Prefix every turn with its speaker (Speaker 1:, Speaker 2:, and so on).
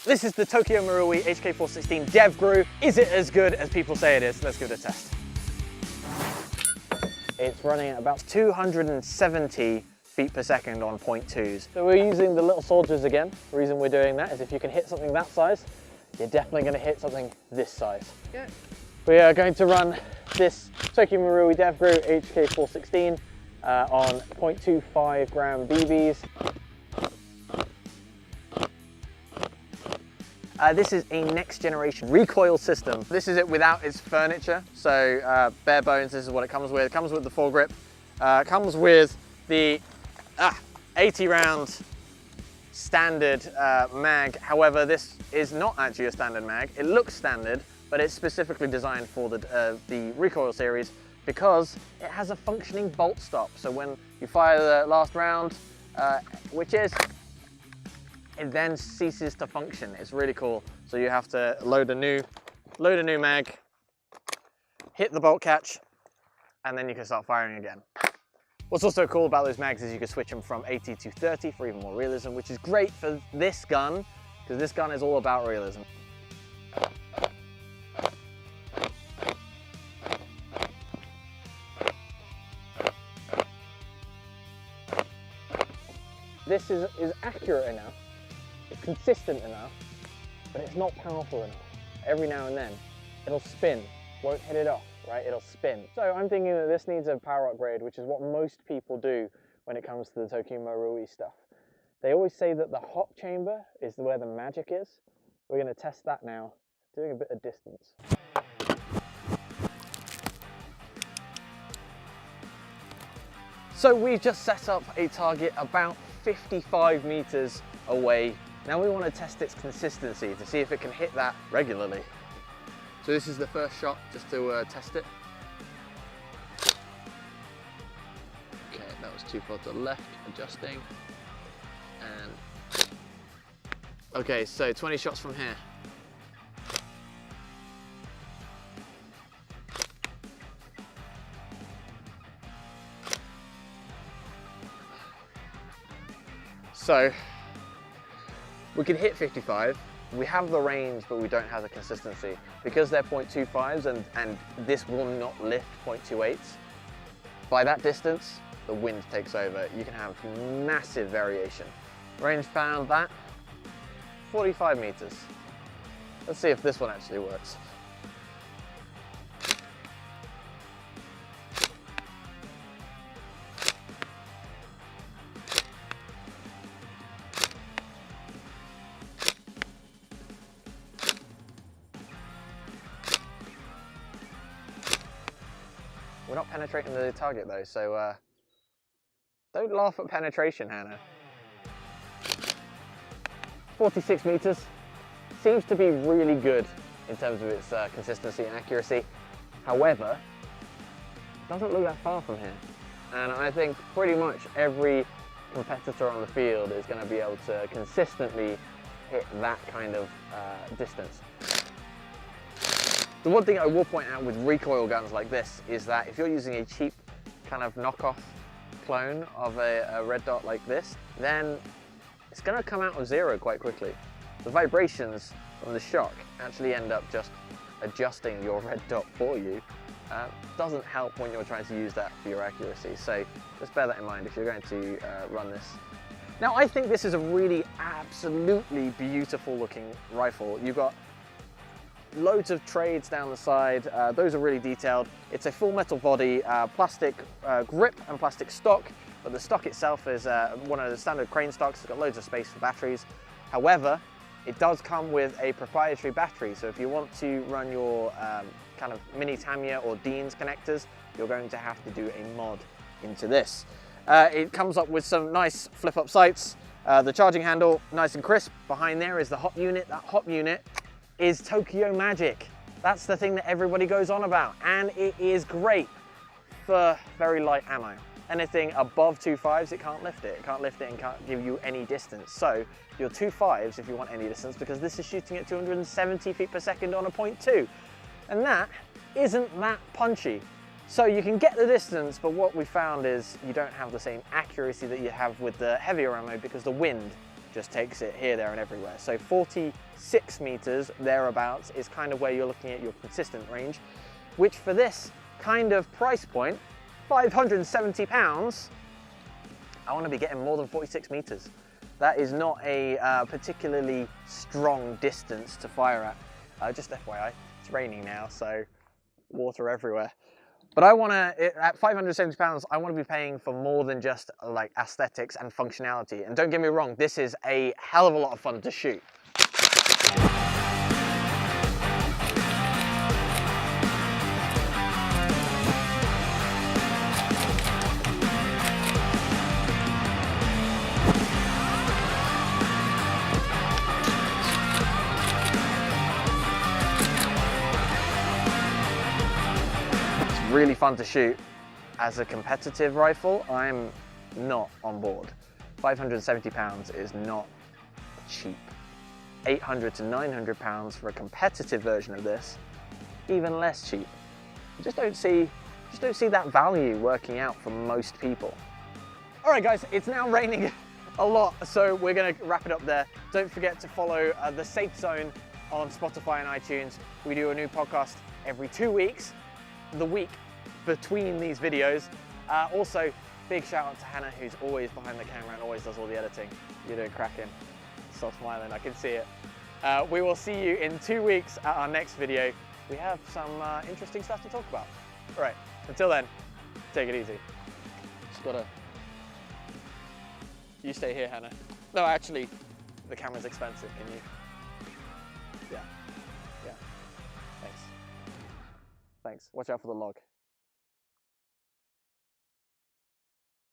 Speaker 1: This is the Tokyo Marui HK416 Devgru. Is it as good as people say it is? Let's give it a test. It's running at about 270 feet per second on 0.2s. So we're using the little soldiers again. The reason we're doing that is if you can hit something that size, you're definitely going to hit something this size. Yeah. We are going to run this Tokyo Marui Devgru HK416 on 0.25 gram BBs. This is a next generation recoil system. This is it without its furniture. So bare bones, this is what it comes with. It comes with the foregrip. Comes with the 80 round standard mag. However, this is not actually a standard mag. It looks standard, but it's specifically designed for the Recoil series because it has a functioning bolt stop. So when you fire the last round, which is, it then ceases to function. It's really cool. So you have to load a new mag, hit the bolt catch, and then you can start firing again. What's also cool about those mags is you can switch them from 80 to 30 for even more realism, which is great for this gun, because this gun is all about realism. This is accurate enough, it's consistent enough, but it's not powerful enough. Every now and then, it'll spin, won't hit it off, right? It'll spin. So I'm thinking that this needs a power upgrade, which is what most people do when it comes to the Tokyo Marui stuff. They always say that the hop chamber is where the magic is. We're going to test that now, doing a bit of distance. So we've just set up a target about 55 meters away. Now we want to test its consistency to see if it can hit that regularly. So this is the first shot, just to test it. Okay, that was too far to the left, adjusting. And okay, so 20 shots from here. So we can hit 55. We have the range, but we don't have the consistency. Because they're 0.25s and this will not lift 0.28s, by that distance, the wind takes over. You can have massive variation. Range found that, 45 meters. Let's see if this one actually works. We're not penetrating the target though, so don't laugh at penetration, Hannah. 46 meters seems to be really good in terms of its consistency and accuracy. However, it doesn't look that far from here. And I think pretty much every competitor on the field is going to be able to consistently hit that kind of distance. The one thing I will point out with recoil guns like this is that if you're using a cheap kind of knockoff clone of a red dot like this, then it's going to come out of zero quite quickly. The vibrations from the shock actually end up just adjusting your red dot for you. Doesn't help when you're trying to use that for your accuracy, so just bear that in mind if you're going to run this. Now I think this is a really absolutely beautiful looking rifle. You've got loads of trades down the side, those are really detailed. It's a full metal body, plastic grip and plastic stock, but the stock itself is one of the standard crane stocks. It's got loads of space for batteries. However, it does come with a proprietary battery, so if you want to run your kind of mini Tamiya or Dean's connectors, you're going to have to do a mod into this. It comes up with some nice flip up sights, the charging handle nice and crisp. Behind there is the hop unit. That hop unit is Tokyo magic. That's the thing that everybody goes on about, and it is great for very light ammo. Anything above 2.5s, it can't lift it. It can't lift it and can't give you any distance. So your 2.5s, if you want any distance, because this is shooting at 270 feet per second on a 0.2, and that isn't that punchy. So you can get the distance, but what we found is you don't have the same accuracy that you have with the heavier ammo because the wind just takes it here, there, and everywhere. So 46 meters thereabouts is kind of where you're looking at your consistent range, which for this kind of price point, £570, I want to be getting more than 46 meters. That is not a particularly strong distance to fire at. Just FYI, it's raining now, so water everywhere. But I want to, at £570, I want to be paying for more than just like aesthetics and functionality. And don't get me wrong, this is a hell of a lot of fun to shoot. Really fun to shoot. As a competitive rifle, I'm not on board. £570 is not cheap. £800 to £900 for a competitive version of this, even less cheap. I just don't see that value working out for most people. All right, guys, it's now raining a lot, so we're gonna wrap it up there. Don't forget to follow The Safe Zone on Spotify and iTunes. We do a new podcast every 2 weeks. The week between these videos. Also, big shout out to Hannah, who's always behind the camera and always does all the editing. You're doing cracking. Stop smiling, I can see it. We will see you in 2 weeks at our next video. We have some interesting stuff to talk about. All right, until then, take it easy. Just gotta... You stay here, Hannah. No, actually, the camera's expensive, can you? Yeah. Thanks. Watch out for the log.